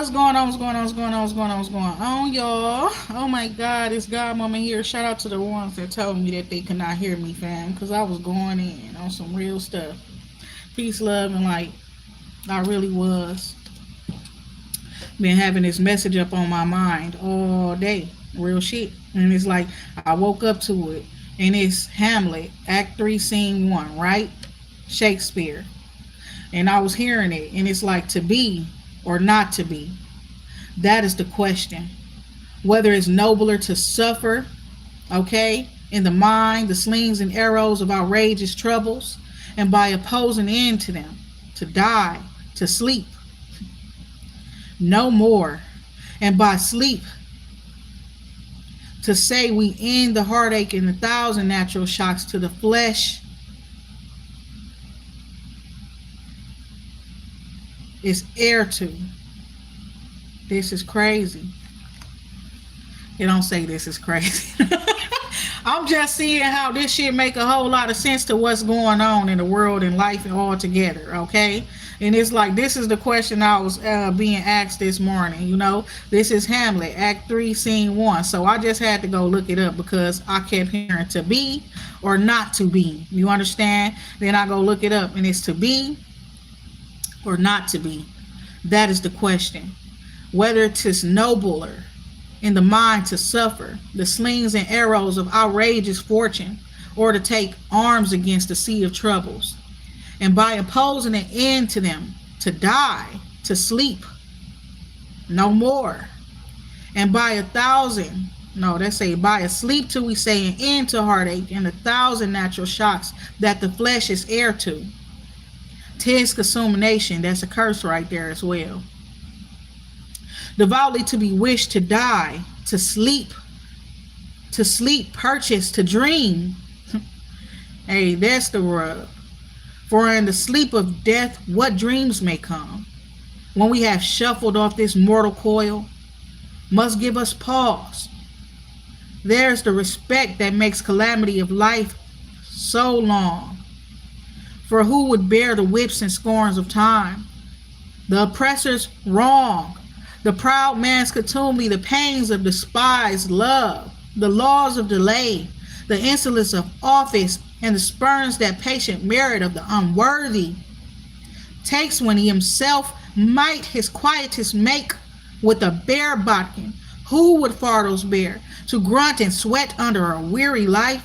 What's going on? What's going on? What's going on? What's going on? What's going on, y'all? Oh my God, it's God Mama here. Shout out to the ones that told me that they could not hear me, fam, because I was going in on some real stuff. Peace, love, and light. I really was. Been having this message up on my mind all day. Real shit. And it's like I woke up to it. And it's Hamlet, Act 3, Scene 1, right? Shakespeare. And I was hearing it. And it's like to be or not to be. That is the question. Whether it's nobler to suffer, okay, in the mind, the slings and arrows of outrageous troubles, and by opposing end to them, to die, to sleep, no more, and by sleep, to say we end the heartache and 1,000 natural shocks to the flesh is heir to. This is crazy. It don't say this is crazy. I'm just seeing how this shit make a whole lot of sense to what's going on in the world and life and all together, okay? And it's like, this is the question I was being asked this morning, you know? This is Hamlet, Act 3, Scene 1. So I just had to go look it up because I kept hearing to be or not to be. You understand? Then I go look it up and it's to be or not to be. That is the question. Whether 'tis nobler in the mind to suffer the slings and arrows of outrageous fortune, or to take arms against the sea of troubles, and by opposing an end to them, to die, to sleep, no more, and by 1,000, no, that's say by a sleep till we say an end to heartache and 1,000 natural shocks that the flesh is heir to. 'Tis consummation, that's a curse right there as well. Devoutly to be wished to die, to sleep, purchase, to dream. Hey, that's the rub. For in the sleep of death, what dreams may come, when we have shuffled off this mortal coil, must give us pause. There's the respect that makes calamity of life so long. For who would bear the whips and scorns of time, the oppressor's wrong, the proud man's contumely, the pains of despised love, the laws of delay, the insolence of office, and the spurns that patient merit of the unworthy, takes when he himself might his quietest make with a bare bodkin. Who would fartles bear, to grunt and sweat under a weary life,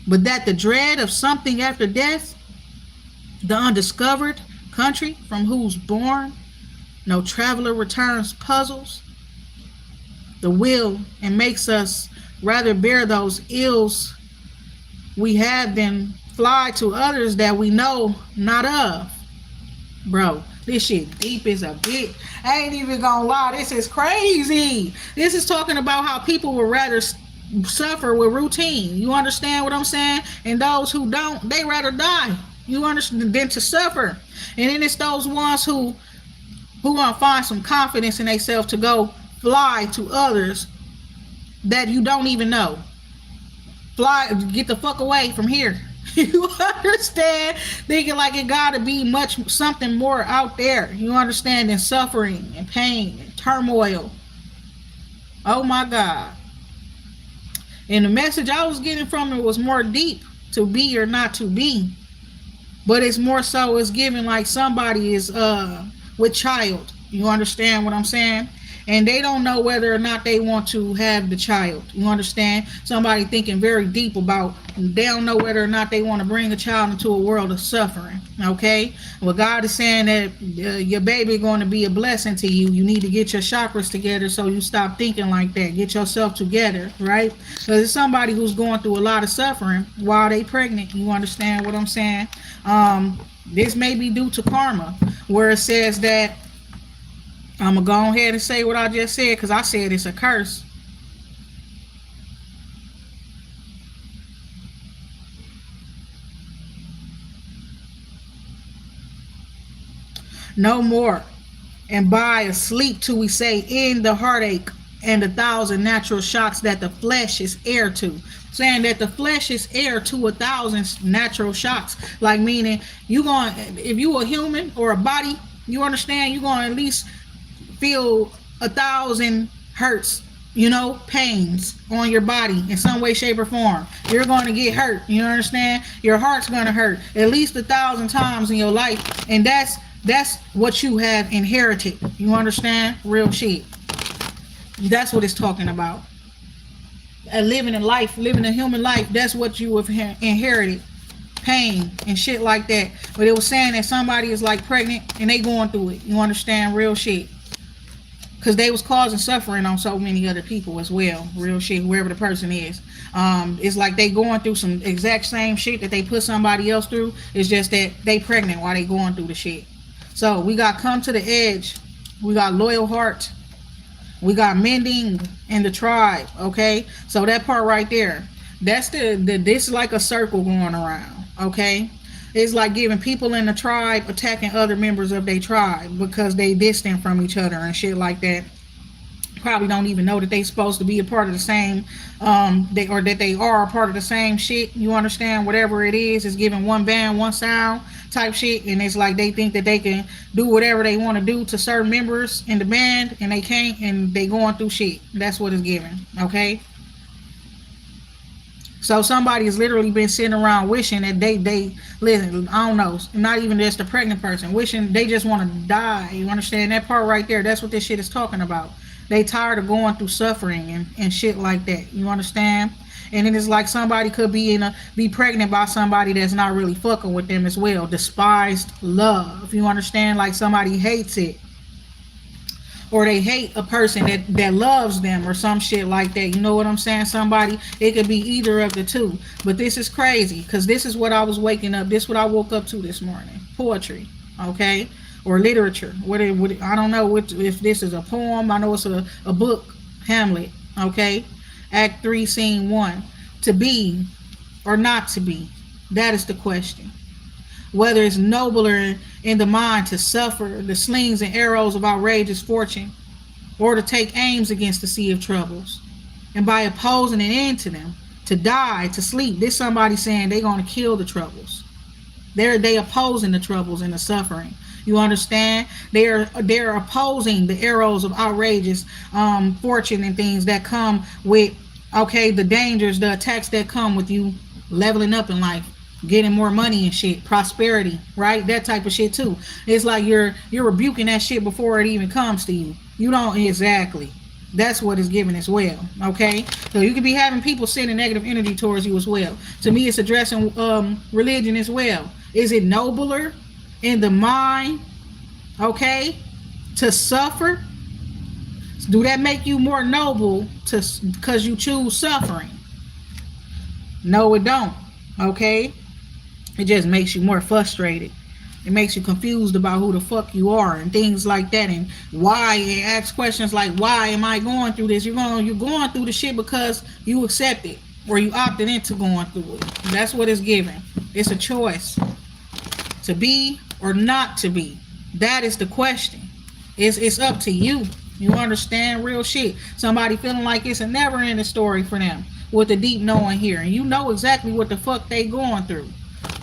but that the dread of something after death, the undiscovered country from whose bourne no traveler returns puzzles the will and makes us rather bear those ills we have than fly to others that we know not of. Bro, this shit deep as a bit. I ain't even gonna lie, this is crazy. This is talking about how people would rather suffer with routine. You understand what I'm saying? And those who don't, they rather die. You understand, than to suffer. And then it's those ones who want to find some confidence in themselves to go fly to others that you don't even know. Fly, get the fuck away from here. You understand? Thinking like it gotta be something more out there. You understand? Than suffering and pain and turmoil. Oh my God. And the message I was getting from it was more deep, to be or not to be. But it's more so it's giving like somebody is with child. You understand what I'm saying? And they don't know whether or not they want to have the child. You understand? Somebody thinking very deep about, they don't know whether or not they want to bring a child into a world of suffering. Okay? Well, God is saying that your baby is going to be a blessing to you. You need to get your chakras together so you stop thinking like that. Get yourself together, right? Because it's somebody who's going through a lot of suffering while they pregnant. You understand what I'm saying? This may be due to karma, where it says that, I'm going to go ahead and say what I just said because I said it's a curse. No more. And by a sleep till we say in the heartache and 1,000 natural shocks that the flesh is heir to. Saying that the flesh is heir to 1,000 natural shocks. Like meaning, if you a human or a body, you understand, you're going to at least feel 1,000 hurts, pains on your body in some way, shape, or form. You're going to get hurt. You understand? Your heart's going to hurt at least 1,000 times in your life, and that's what you have inherited. You understand? Real shit. That's what it's talking about. Living a human life. That's what you have inherited. Pain and shit like that. But it was saying that somebody is like pregnant and they going through it. You understand? Real shit. Because they was causing suffering on so many other people as well. Real shit, whoever the person is. It's like they going through some exact same shit that they put somebody else through. It's just that they pregnant while they going through the shit. So we got come to the edge. We got loyal heart. We got mending in the tribe. Okay. So that part right there. That's this is like a circle going around. Okay. It's like giving people in the tribe attacking other members of their tribe because they distant from each other and shit like that. Probably don't even know that they supposed to be a part of the same that they are a part of the same shit. You understand? Whatever it is giving one band, one sound type shit, and it's like they think that they can do whatever they want to do to certain members in the band and they can't, and they going through shit. That's what it's giving. Okay. So somebody has literally been sitting around wishing that they listen, I don't know, not even just a pregnant person, wishing they just want to die. You understand that part right there? That's what this shit is talking about. They tired of going through suffering and shit like that. You understand? And then it's like somebody could be pregnant by somebody that's not really fucking with them as well. Despised love. You understand? Like somebody hates it. Or they hate a person that loves them or some shit like that. You know what I'm saying? Somebody, it could be either of the two. But this is crazy because this is what I was waking up. This is what I woke up to this morning. Poetry. Okay? Or literature. I don't know if this is a poem. I know it's a book. Hamlet. Okay? Act 3, Scene 1. To be or not to be. That is the question. Whether it's nobler in the mind to suffer the slings and arrows of outrageous fortune, or to take aims against the sea of troubles, and by opposing an end to them, to die, to sleep. This somebody saying they're going to kill the troubles. They opposing the troubles and the suffering. You understand? They're opposing the arrows of outrageous fortune and things that come with, okay, the dangers, the attacks that come with you leveling up in life, getting more money and shit, prosperity, right? That type of shit too. It's like you're rebuking that shit before it even comes to you. You don't exactly. That's what it's giving as well. Okay, so you could be having people sending negative energy towards you as well. To me, it's addressing religion as well. Is it nobler in the mind, okay, to suffer? Do that make you more noble because you choose suffering? No, it don't. Okay. It just makes you more frustrated. It makes you confused about who the fuck you are and things like that, and why. It asks questions like, why am I going through this? You're going through the shit because you accept it or you opted into going through it. That's what it's giving. It's a choice to be or not to be. That is the question. It's up to you. You understand? Real shit. Somebody feeling like it's a never ending story for them with the deep knowing here, and you know exactly what the fuck they going through.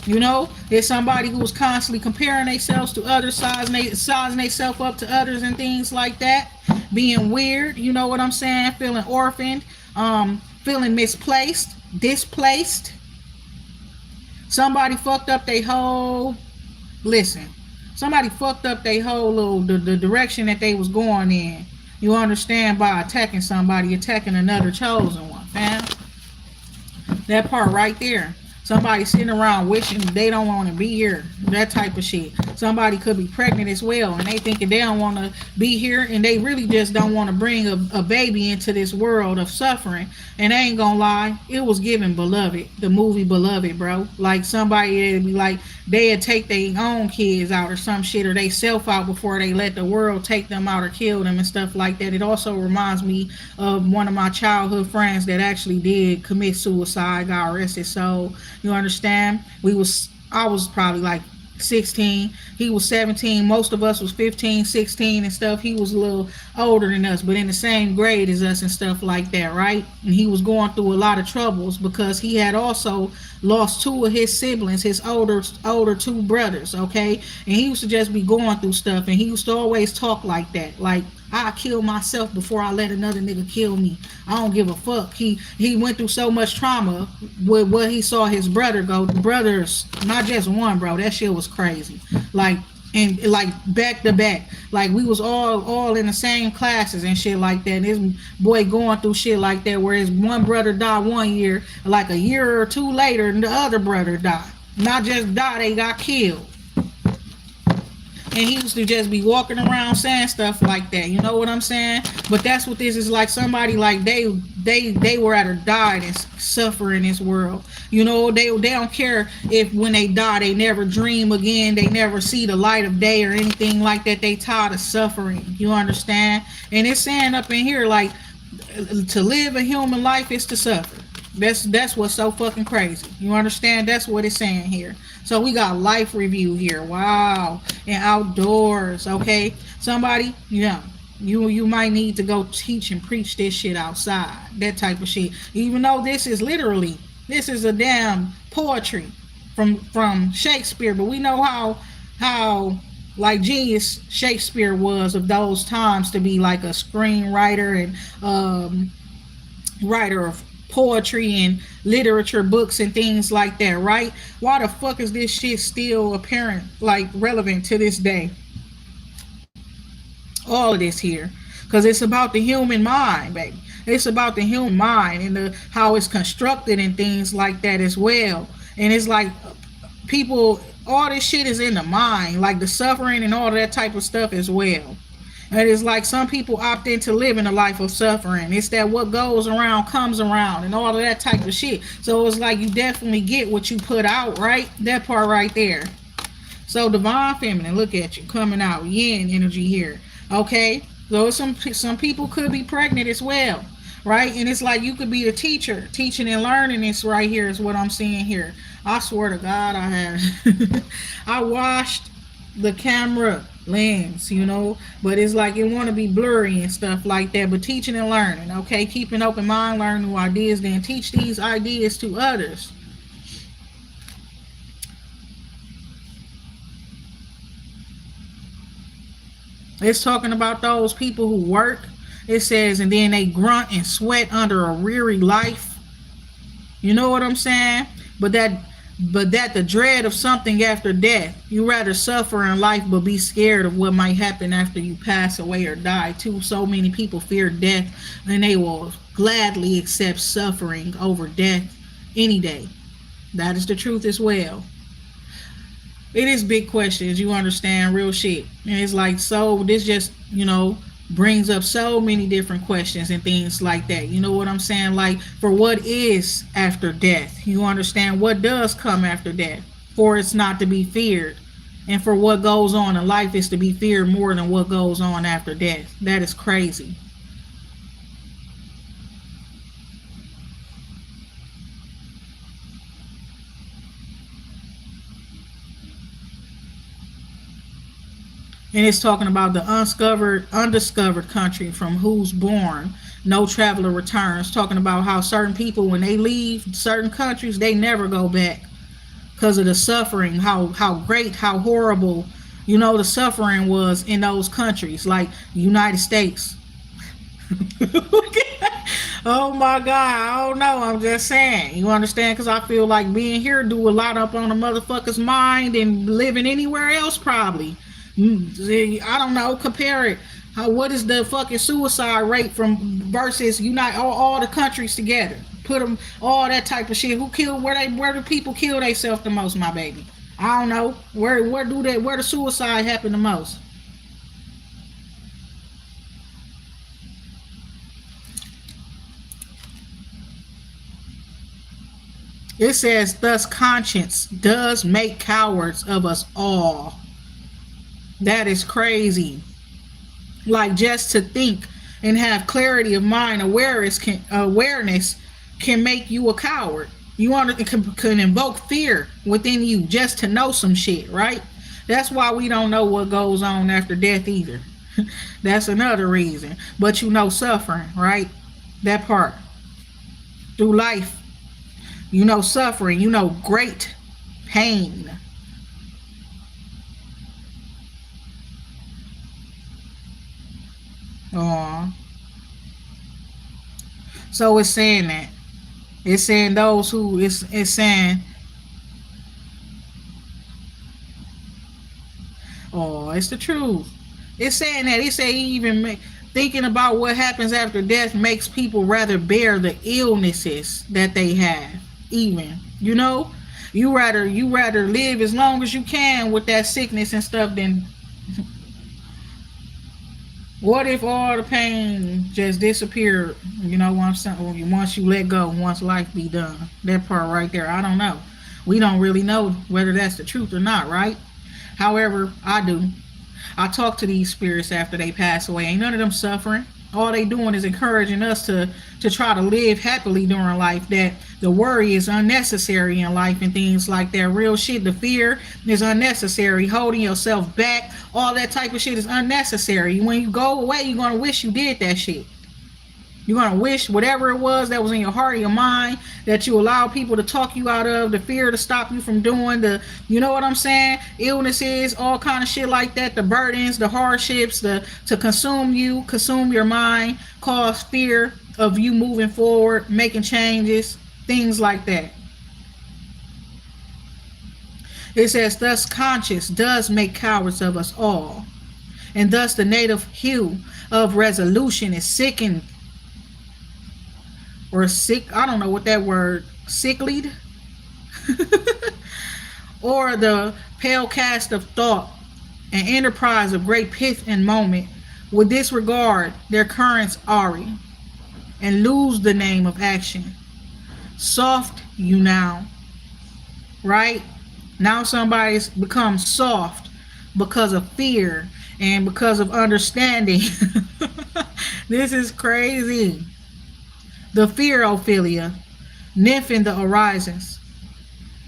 You know, there's somebody who's constantly comparing themselves to others, sizing themselves up to others and things like that, being weird, you know what I'm saying, feeling orphaned, feeling misplaced, displaced. Somebody fucked up their whole, somebody fucked up their whole little, the direction that they was going in. You understand? By attacking somebody, attacking another chosen one, fam. That part right there. Somebody sitting around wishing they don't want to be here. That type of shit. Somebody could be pregnant as well, and they thinking they don't want to be here, and they really just don't want to bring a baby into this world of suffering. And I ain't gonna lie, it was given Beloved, the movie Beloved, bro. Like somebody that'd be like, they'd take their own kids out or some shit, or they self out before they let the world take them out or kill them and stuff like that. It also reminds me of one of my childhood friends that actually did commit suicide, God rest his soul. You understand? I was probably like 16. He was 17. Most of us was 15, 16 and stuff. He was a little older than us, but in the same grade as us and stuff like that, right? And he was going through a lot of troubles because he had also lost two of his siblings, his older two brothers, okay? And he used to just be going through stuff, and he used to always talk like that, like I kill myself before I let another nigga kill me. I don't give a fuck. He went through so much trauma with what he saw his brother go. The brothers, not just one, bro. That shit was crazy. Like, and like back to back. Like we was all in the same classes and shit like that. And this boy going through shit like that, where his one brother died one year, like a year or two later, and the other brother died. Not just die, they got killed. And he used to just be walking around saying stuff like that. You know what I'm saying? But that's what this is like. Somebody like they were at or died and suffer in this world. You know, they don't care if when they die they never dream again, they never see the light of day or anything like that. They tired of suffering. You understand? And it's saying up in here like to live a human life is to suffer. That's what's so fucking crazy. You understand? That's what it's saying here. So we got life review here. Wow. And outdoors. Okay. Somebody, you might need to go teach and preach this shit outside. That type of shit. Even though this is a damn poetry from Shakespeare, but we know how like genius Shakespeare was of those times to be like a screenwriter and writer of poetry and literature books and things like that, right? Why the fuck is this shit still apparent, like relevant to this day? All of this here, because it's about the human mind, baby. It's about the human mind and how it's constructed and things like that as well. And it's like people, all this shit is in the mind, like the suffering and all that type of stuff as well. And it's like some people opt into living a life of suffering. It's that what goes around comes around and all of that type of shit. So it's like you definitely get what you put out, right? That part right there. So divine feminine, look at you coming out, yin energy here. Okay, so some people could be pregnant as well, right? And it's like you could be a teacher, teaching and learning. This right here is what I'm seeing here. I swear to God, I have. I washed the camera lens, but it's like it want to be blurry and stuff like that. But teaching and learning, okay, keep an open mind, learn new ideas, then teach these ideas to others. It's talking about those people who work. It says, and then they grunt and sweat under a weary life. You know what I'm saying? But that the dread of something after death. You rather suffer in life but be scared of what might happen after you pass away or die too. So many people fear death and they will gladly accept suffering over death any day. That is the truth as well. It is big questions, you understand, real shit. And it's like, so this just, brings up so many different questions and things like that. You know what I'm saying? Like, for what is after death? You understand what does come after death? For it's not to be feared. And for what goes on in life is to be feared more than what goes on after death. That is crazy. And it's talking about the undiscovered country from whose born no traveler returns. Talking about how certain people, when they leave certain countries, they never go back because of the suffering. How great, how horrible, the suffering was in those countries, like the United States. Oh my God, I don't know. I'm just saying. You understand? Because I feel like being here do a lot up on a motherfucker's mind and living anywhere else probably. I don't know. Compare it. What is the fucking suicide rate from versus unite all the countries together? Put them all that type of shit. Who killed? Where do people kill themselves the most, my baby? I don't know. Where the suicide happen the most? It says, thus conscience does make cowards of us all. That is crazy. Like, just to think and have clarity of mind, awareness can make you a coward. You want to can invoke fear within you just to know some shit, right? That's why we don't know what goes on after death either. That's another reason. But suffering, right? That part. Through life, suffering, great pain. Oh, so it's saying that. It's saying those who it's saying, oh, it's the truth. It's saying that. It say even thinking about what happens after death makes people rather bear the illnesses that they have. Even, you rather live as long as you can with that sickness and stuff than what if all the pain just disappeared? Once you let go, once life be done. That part right there, I don't know. We don't really know whether that's the truth or not, right? However, I do. I talk to these spirits after they pass away. Ain't none of them suffering. All they doing is encouraging us to try to live happily during life. That the worry is unnecessary in life and things like that. Real shit. The fear is unnecessary. Holding yourself back, all that type of shit is unnecessary. When you go away, you're gonna wish you did that shit. You're going to wish whatever it was that was in your heart or your mind that you allow people to talk you out of, the fear to stop you from doing, you know what I'm saying? Illnesses, all kind of shit like that, the burdens, the hardships, to consume your mind, cause fear of you moving forward, making changes, things like that. It says, thus conscience does make cowards of us all. And thus the native hue of resolution is sickened or sick, I don't know what that word, sicklied, or the pale cast of thought and enterprise of great pith and moment would disregard their currents ari and lose the name of action. Soft you now, right? Now somebody's become soft because of fear and because of understanding. This is crazy. The fear, Ophelia, nymph in the horizons.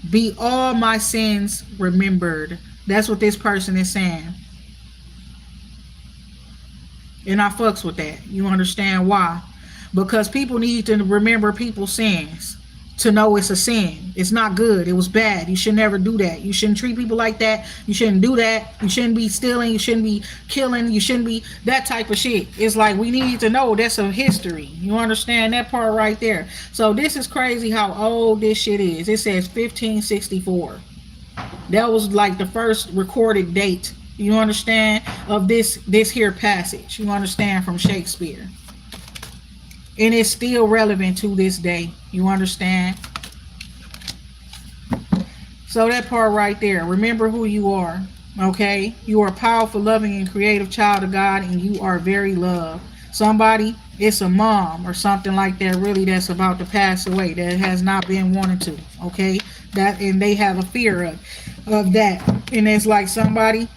Be all my sins remembered. That's what this person is saying. And I fucks with that. You understand why? Because people need to remember people's sins to know it's a sin. It's not good. It was bad. You should never do that. You shouldn't treat people like that. You shouldn't do that. You shouldn't be stealing. You shouldn't be killing. You shouldn't be that type of shit. It's like we need to know that's a history. You understand that part right there? So this is crazy how old this shit is. It says 1564. That was like the first recorded date, you understand, of this here passage. You understand, from Shakespeare. And it's still relevant to this day. You understand? So that part right there. Remember who you are. Okay? You are a powerful, loving, and creative child of God, and you are very loved. Somebody, it's a mom or something like that, really, that's about to pass away, that has not been wanted to. Okay? And they have a fear of that. And it's like somebody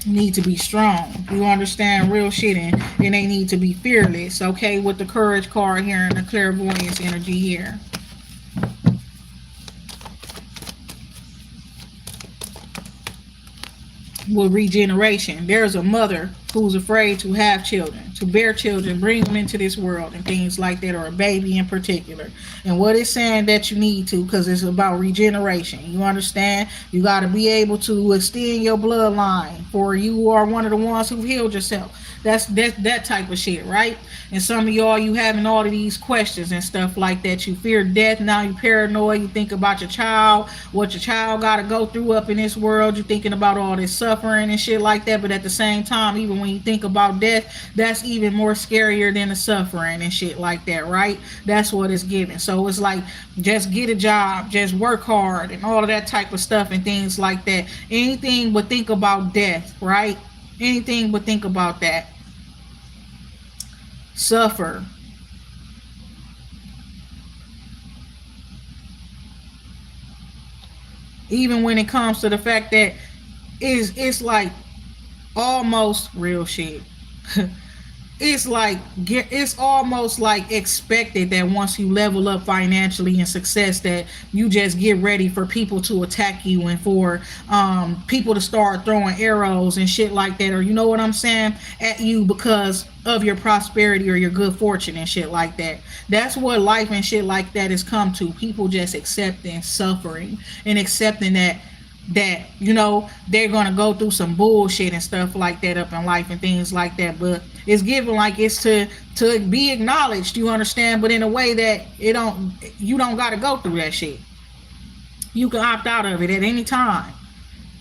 need to be strong. You understand, real shit, and they need to be fearless. Okay, with the courage card here and the clairvoyance energy here. With regeneration, there's a mother who's afraid to have children, to bear children, bring them into this world and things like that, or a baby in particular. And what it's saying that you need to, because it's about regeneration. You understand? You got to be able to extend your bloodline, for you are one of the ones who healed yourself. That's that type of shit, right? And some of y'all, you having all of these questions and stuff like that. You fear death. Now you paranoid. You think about your child, what your child got to go through up in this world. You thinking about all this suffering and shit like that. But at the same time, even when you think about death, that's even more scarier than the suffering and shit like that, right? That's what it's giving. So it's like, just get a job, just work hard, and all of that type of stuff and things like that. Anything but think about death, right? Anything but think about that. Suffer. Even when it comes to the fact that it's like almost real shit. It's almost like expected that once you level up financially and success, that you just get ready for people to attack you and for people to start throwing arrows and shit like that, or you know what I'm saying, at you because of your prosperity or your good fortune and shit like that. That's what life and shit like that has come to. People just accepting suffering and accepting that that, they're gonna go through some bullshit and stuff like that up in life and things like that. But it's given like it's to be acknowledged, you understand, but in a way that you don't gotta go through that shit. You can opt out of it at any time.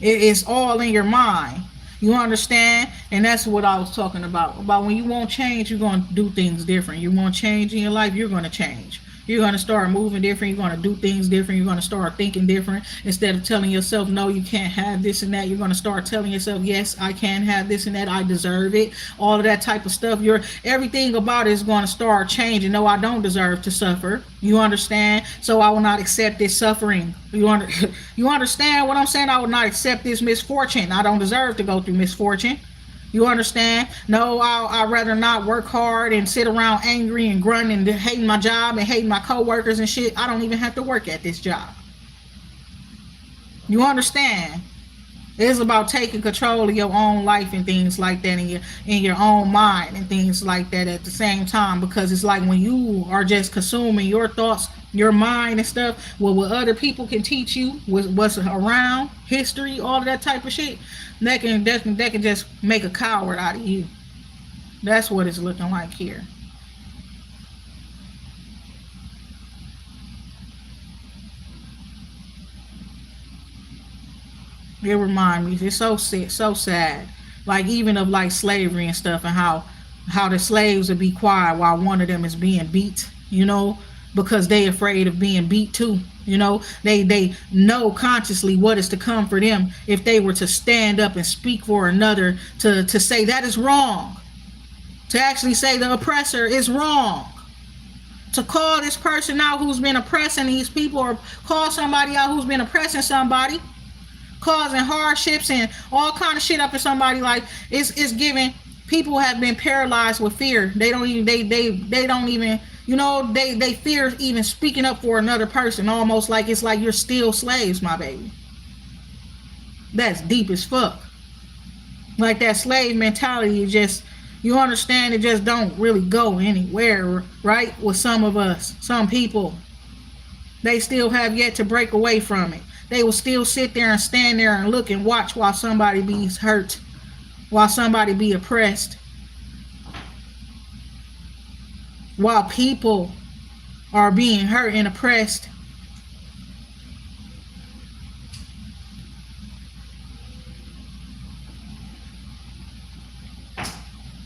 It's all in your mind. You understand? And that's what I was talking about. About when you want change, you're going to do things different. You want change in your life, you're going to change. You're going to start moving different. You're going to do things different. You're going to start thinking different. Instead of telling yourself, no, you can't have this and that, you're going to start telling yourself, yes, I can have this and that. I deserve it. All of that type of stuff. Everything about it is going to start changing. No, I don't deserve to suffer. You understand? So I will not accept this suffering. You understand what I'm saying? I will not accept this misfortune. I don't deserve to go through misfortune. You understand? No, I'd rather not work hard and sit around angry and grunting and hating my job and hating my coworkers and shit. I don't even have to work at this job. You understand? It's about taking control of your own life and things like that in your own mind and things like that at the same time, because it's like when you are just consuming your thoughts, your mind and stuff, what other people can teach you, what's around, history, all of that type of shit, that can just make a coward out of you. That's what it's looking like here. It reminds me, it's so sick, so sad. Like even of like slavery and stuff, and how the slaves would be quiet while one of them is being beat, because they afraid of being beat too. They know consciously what is to come for them if they were to stand up and speak for another, to say that is wrong, to actually say the oppressor is wrong, to call this person out who's been oppressing these people, or call somebody out who's been oppressing somebody, causing hardships and all kind of shit up in somebody. Like it's given. People have been paralyzed with fear. They don't even they fear even speaking up for another person, almost like it's like you're still slaves, my baby. That's deep as fuck. Like that slave mentality is just, you understand, it just don't really go anywhere, right? With some of us, some people, they still have yet to break away from it. They will still sit there and stand there and look and watch while somebody be hurt, while somebody be oppressed, while people are being hurt and oppressed.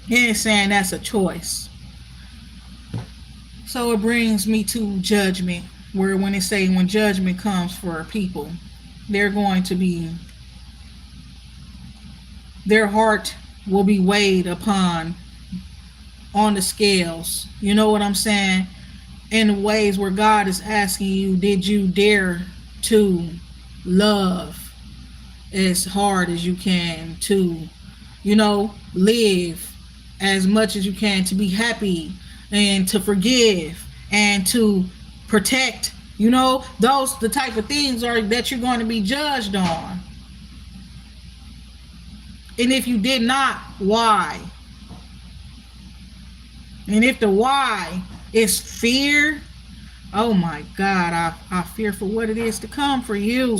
He ain't saying that's a choice. So it brings me to judgment, where when it say when judgment comes for people, they're going to be, their heart will be weighed upon on the scales. You know what I'm saying? In ways where God is asking you, did you dare to love as hard as you can, to, live as much as you can, to be happy and to forgive and to protect, those the type of things are that you're going to be judged on. And if you did not, why? And if the why is fear, oh my God, I fear for what it is to come for you.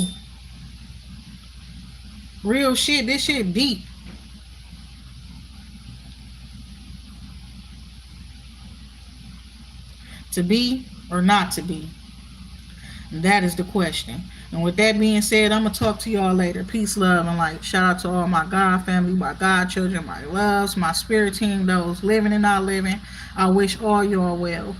Real shit, this shit deep. To be or not to be? And that is the question. And with that being said, I'm going to talk to y'all later. Peace, love, and light. Shout out to all my God family, my God children, my loves, my spirit team, those living and not living. I wish all y'all well.